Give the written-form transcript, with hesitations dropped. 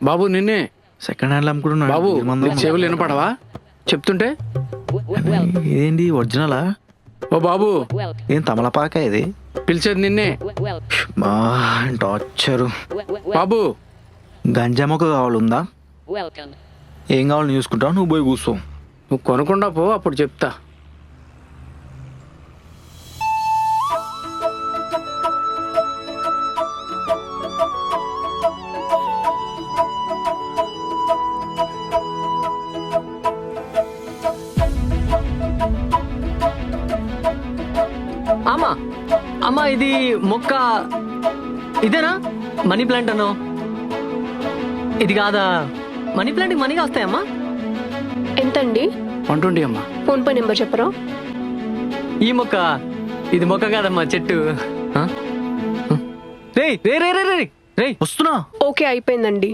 బాబు నిన్నే. Second hand అమ్ముకుంటున్నాడు బాబు నీకు చెవులు వినపడవా చెప్తుంటే? ఇదేంటి ఒరిజినలా? ఓ బాబు ఏం తమలపాక ఇది? పిలిచేది నిన్నే. బా టార్చరు. బాబు గంజా మొక్క కావాలందా? ఏం కావాలని చూసుకుంటావు, నువ్వు పోయి కూర్చో. నువ్వు కొనకుండా పో, అప్పుడు చెప్తా. అమ్మా అమ్మా ఇది మొక్క ఇదేనా? మనీ ప్లాంట్ అను ఇది కాదా? మనీ ప్లాంట్ మనీ కాస్తాయమ్మా? ఎంతండి? 120 అమ్మా. ఫోన్ పే నెంబర్ చెప్పరా? ఈ మొక్క ఇది మొక్క కాదమ్మా, చెట్టు. రే రే రే రే రే రే వస్తున్నా. ఓకే అయిపోయిందండి.